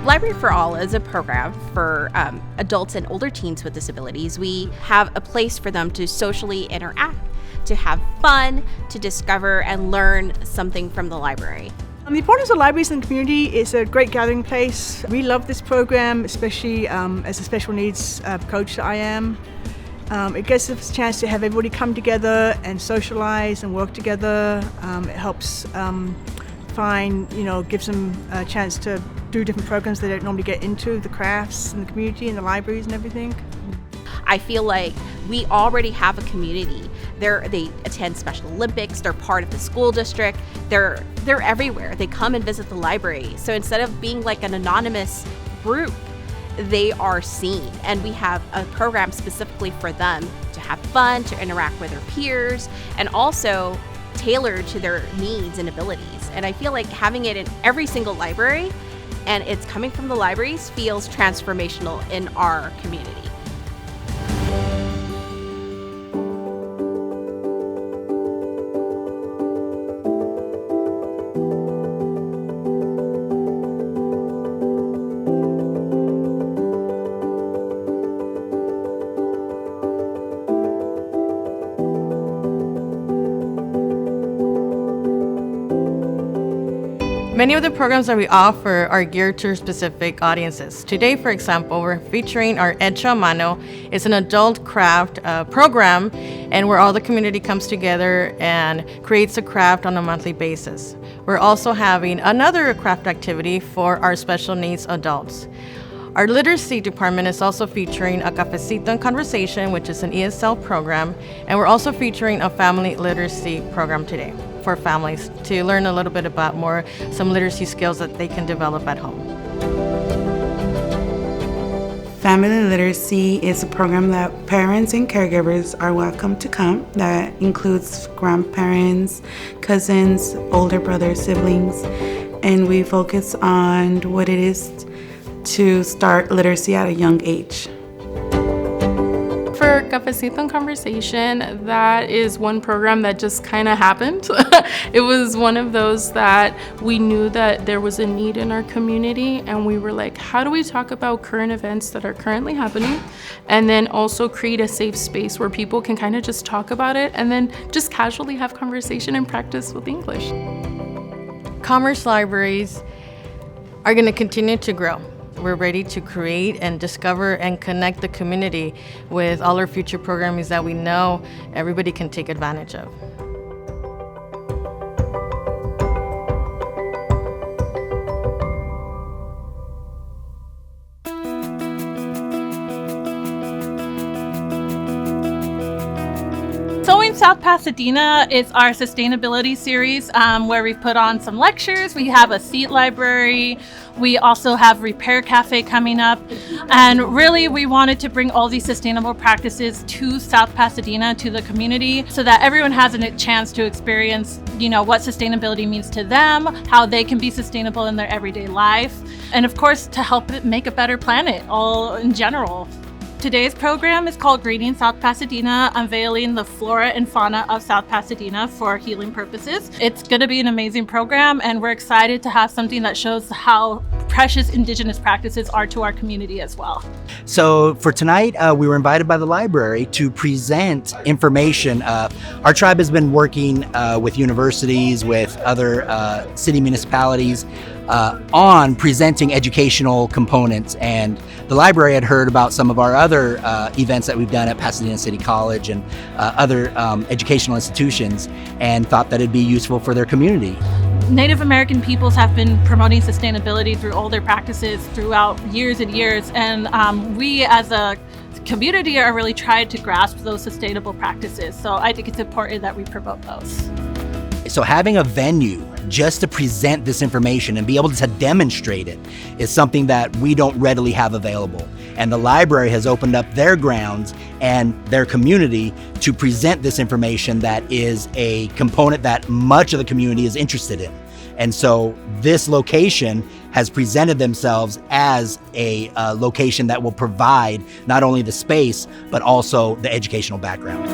Library for All is a program for adults and older teens with disabilities. We have a place for them to socially interact, to have fun, to discover and learn something from the library. The importance of libraries in the community is a great gathering place. We love this program, especially as a special needs coach that I am. It gives us a chance to have everybody come together and socialize and work together. It helps gives them a chance to do different programs they don't normally get into, the crafts and the community and the libraries and everything. I feel like we already have a community. They attend Special Olympics, they're part of the school district, they're everywhere. They come and visit the library. So instead of being like an anonymous group, they are seen. And we have a program specifically for them to have fun, to interact with their peers, and also tailored to their needs and abilities. And I feel like having it in every single library, and it's coming from the libraries, feels transformational in our community. Many of the programs that we offer are geared to specific audiences. Today, for example, we're featuring our Hecho a Mano. It's an adult craft program, and where all the community comes together and creates a craft on a monthly basis. We're also having another craft activity for our special needs adults. Our literacy department is also featuring a Cafecito and Conversation, which is an ESL program, and we're also featuring a family literacy program today for families to learn a little bit about some literacy skills that they can develop at home. Family literacy is a program that parents and caregivers are welcome to come. That includes grandparents, cousins, older brothers, siblings, and we focus on what it is to start literacy at a young age. For Cafecito and Conversation, that is one program that just kind of happened. It was one of those that we knew that there was a need in our community, and we were like, how do we talk about current events that are currently happening, and then also create a safe space where people can kind of just talk about it and then just casually have conversation and practice with English. Commerce libraries are going to continue to grow. We're ready to create and discover and connect the community with all our future programs that we know everybody can take advantage of. So in South Pasadena, it's our sustainability series where we put on some lectures. We have a seat library. We also have Repair Cafe coming up. And really, we wanted to bring all these sustainable practices to South Pasadena, to the community, so that everyone has a chance to experience, what sustainability means to them, how they can be sustainable in their everyday life, and of course, to help it make a better planet, all in general. Today's program is called Greening South Pasadena, unveiling the flora and fauna of South Pasadena for healing purposes. It's going to be an amazing program, and we're excited to have something that shows how precious Indigenous practices are to our community as well. So for tonight, we were invited by the library to present information. Our tribe has been working with universities, with other city municipalities on presenting educational components, and the library had heard about some of our other events that we've done at Pasadena City College and other educational institutions, and thought that it'd be useful for their community. Native American peoples have been promoting sustainability through all their practices throughout years and years, and we as a community are really trying to grasp those sustainable practices. So I think it's important that we promote those. So having a venue just to present this information and be able to demonstrate it is something that we don't readily have available. And the library has opened up their grounds and their community to present this information that is a component that much of the community is interested in. And so this location has presented themselves as a location that will provide not only the space, but also the educational background.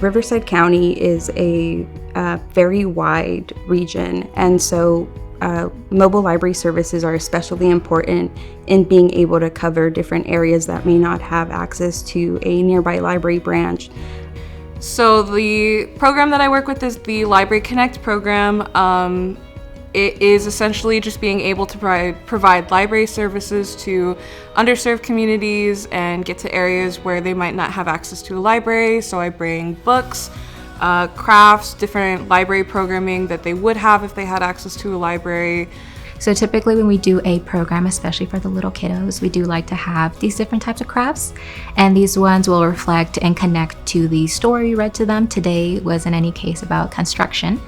Riverside County is a very wide region, and so mobile library services are especially important in being able to cover different areas that may not have access to a nearby library branch. So the program that I work with is the Library Connect program. It is essentially just being able to provide library services to underserved communities and get to areas where they might not have access to a library. So I bring books, crafts, different library programming that they would have if they had access to a library. So typically when we do a program, especially for the little kiddos, we do like to have these different types of crafts, and these ones will reflect and connect to the story read to them. Today was in any case about construction.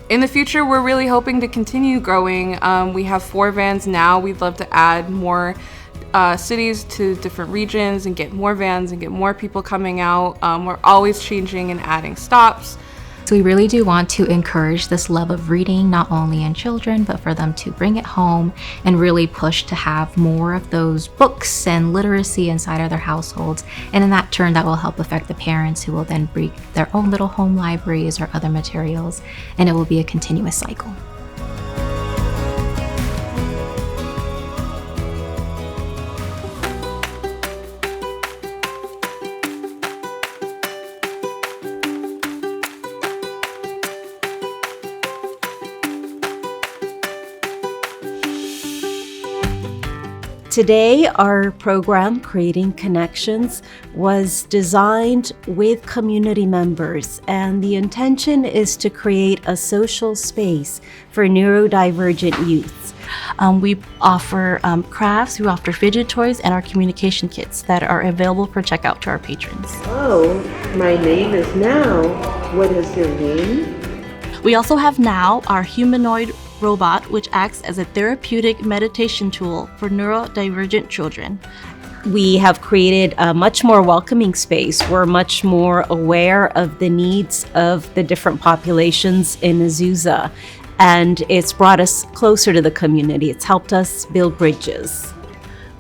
In the future, we're really hoping to continue growing. We have 4 vans now. We'd love to add more cities to different regions and get more vans and get more people coming out. We're always changing and adding stops. So we really do want to encourage this love of reading, not only in children, but for them to bring it home and really push to have more of those books and literacy inside of their households. And in that turn, that will help affect the parents, who will then bring their own little home libraries or other materials, and it will be a continuous cycle. Today, our program, Creating Connections, was designed with community members, and the intention is to create a social space for neurodivergent youths. We offer crafts, we offer fidget toys, and our communication kits that are available for checkout to our patrons. Oh, my name is Now. What is your name? We also have Now, our humanoid robot, which acts as a therapeutic meditation tool for neurodivergent children. We have created a much more welcoming space. We're much more aware of the needs of the different populations in Azusa, and it's brought us closer to the community. It's helped us build bridges.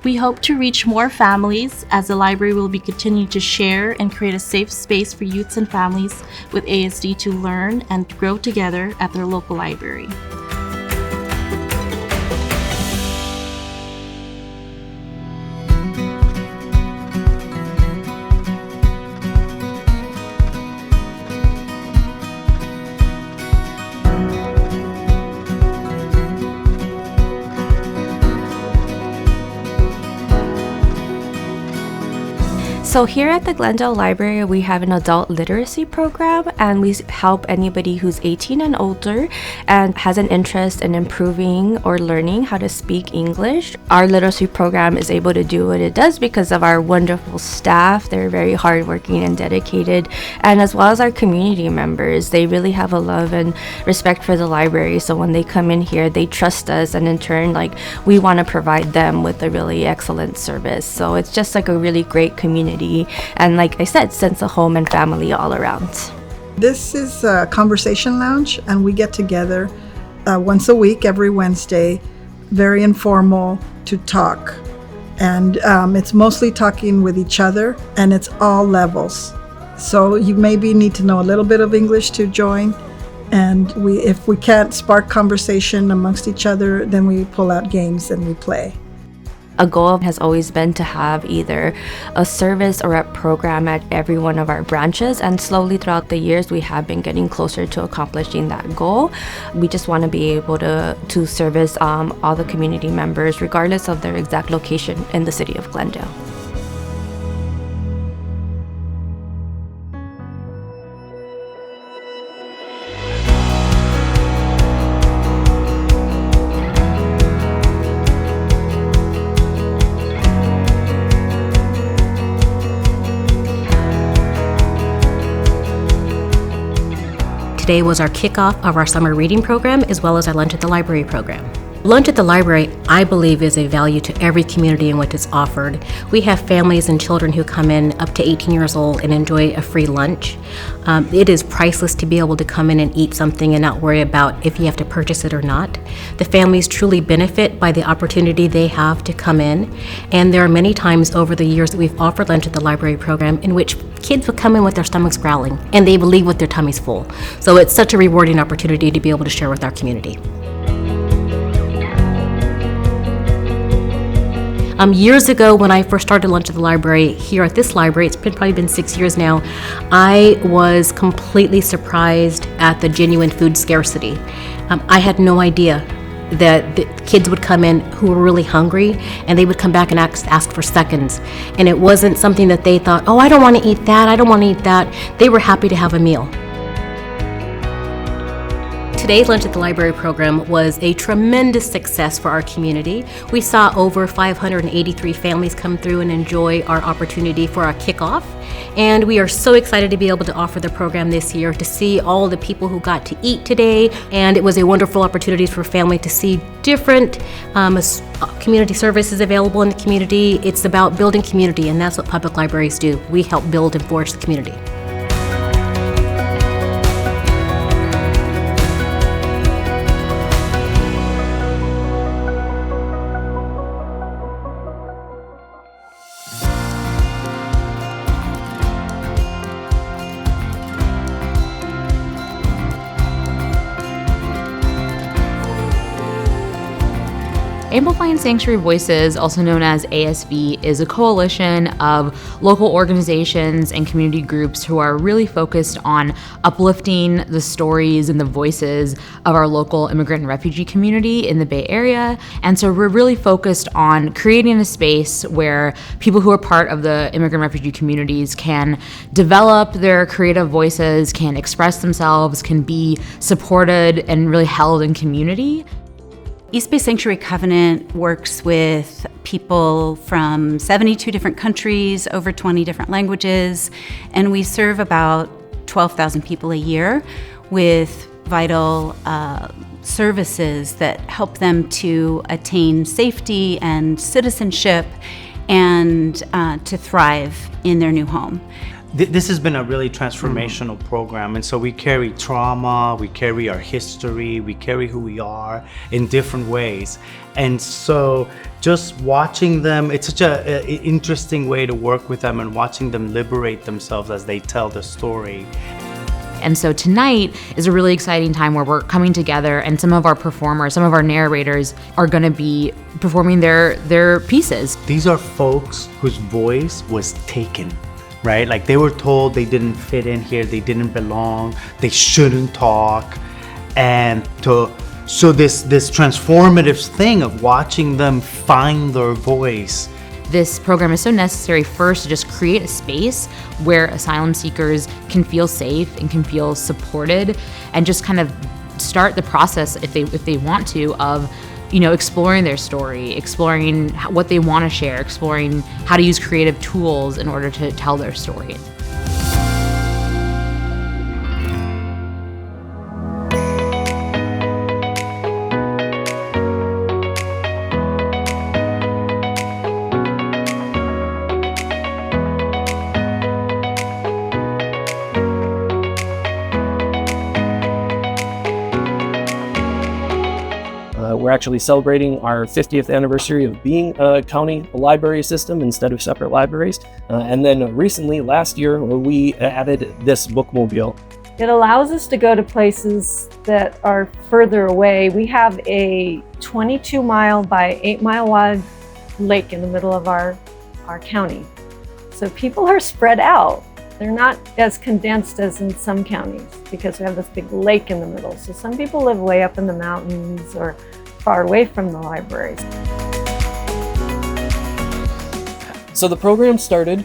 We hope to reach more families, as the library will be continuing to share and create a safe space for youths and families with ASD to learn and grow together at their local library. So here at the Glendale Library, we have an adult literacy program, and we help anybody who's 18 and older and has an interest in improving or learning how to speak English. Our literacy program is able to do what it does because of our wonderful staff. They're very hardworking and dedicated, and as well as our community members. They really have a love and respect for the library, so when they come in here, they trust us, and in turn, we want to provide them with a really excellent service. So it's just a really great community, and like I said, sense of home and family all around. This is a conversation lounge, and we get together once a week, every Wednesday, very informal, to talk. And it's mostly talking with each other, and it's all levels. So you maybe need to know a little bit of English to join. And if we can't spark conversation amongst each other, then we pull out games and we play. A goal has always been to have either a service or a program at every one of our branches, and slowly throughout the years we have been getting closer to accomplishing that goal. We just want to be able to service all the community members regardless of their exact location in the city of Glendale. Today was our kickoff of our summer reading program, as well as our Lunch at the Library program. Lunch at the library, I believe, is a value to every community in which it's offered. We have families and children who come in up to 18 years old and enjoy a free lunch. It is priceless to be able to come in and eat something and not worry about if you have to purchase it or not. The families truly benefit by the opportunity they have to come in, and there are many times over the years that we've offered lunch at the library program in which kids would come in with their stomachs growling and they would leave with their tummies full. So it's such a rewarding opportunity to be able to share with our community. Years ago, when I first started lunch at the library here at this library, it's probably been 6 years now, I was completely surprised at the genuine food scarcity. I had no idea that the kids would come in who were really hungry and they would come back and ask for seconds. And it wasn't something that they thought, oh, I don't want to eat that, I don't want to eat that. They were happy to have a meal. Today's Lunch at the Library program was a tremendous success for our community. We saw over 583 families come through and enjoy our opportunity for our kickoff. And we are so excited to be able to offer the program this year, to see all the people who got to eat today. And it was a wonderful opportunity for family to see different community services available in the community. It's about building community, and that's what public libraries do. We help build and forge the community. Amplifying Sanctuary Voices, also known as ASV, is a coalition of local organizations and community groups who are really focused on uplifting the stories and the voices of our local immigrant and refugee community in the Bay Area. And so we're really focused on creating a space where people who are part of the immigrant refugee communities can develop their creative voices, can express themselves, can be supported and really held in community. East Bay Sanctuary Covenant works with people from 72 different countries, over 20 different languages, and we serve about 12,000 people a year with vital services that help them to attain safety and citizenship and to thrive in their new home. This has been a really transformational program, and so we carry trauma, we carry our history, we carry who we are in different ways. And so just watching them, it's such an interesting way to work with them and watching them liberate themselves as they tell the story. And so tonight is a really exciting time where we're coming together, and some of our performers, some of our narrators are going to be performing their pieces. These are folks whose voice was taken. Right? Like they were told they didn't fit in here, they didn't belong, they shouldn't talk. And so this transformative thing of watching them find their voice. This program is so necessary first to just create a space where asylum seekers can feel safe and can feel supported, and just kind of start the process if they want to of exploring their story, exploring what they want to share, exploring how to use creative tools in order to tell their story. We're actually celebrating our 50th anniversary of being a county library system instead of separate libraries. And then recently, last year, we added this bookmobile. It allows us to go to places that are further away. We have a 22-mile by 8-mile wide lake in the middle of our county. So people are spread out. They're not as condensed as in some counties because we have this big lake in the middle. So some people live way up in the mountains or far away from the libraries. So the program started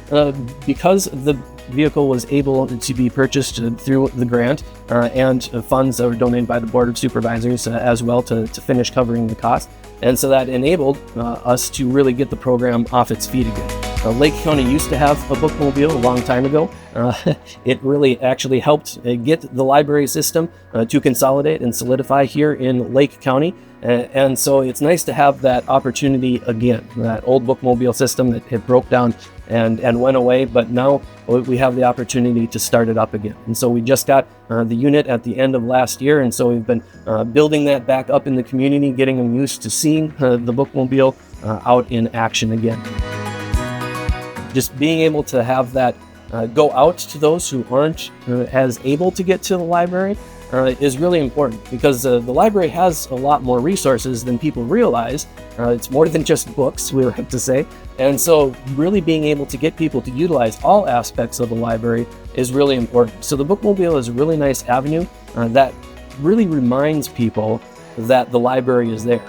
because the vehicle was able to be purchased through the grant and funds that were donated by the Board of Supervisors as well to finish covering the cost. And so that enabled us to really get the program off its feet again. Lake County used to have a bookmobile a long time ago. It really actually helped get the library system to consolidate and solidify here in Lake County. And so it's nice to have that opportunity again. That old bookmobile system that it broke down and went away, but now we have the opportunity to start it up again. And so we just got the unit at the end of last year, and so we've been building that back up in the community, getting them used to seeing the bookmobile out in action again. Just being able to have that go out to those who aren't as able to get to the library is really important, because the library has a lot more resources than people realize. It's more than just books, we like to say. And so really being able to get people to utilize all aspects of the library is really important. So the bookmobile is a really nice avenue that really reminds people that the library is there.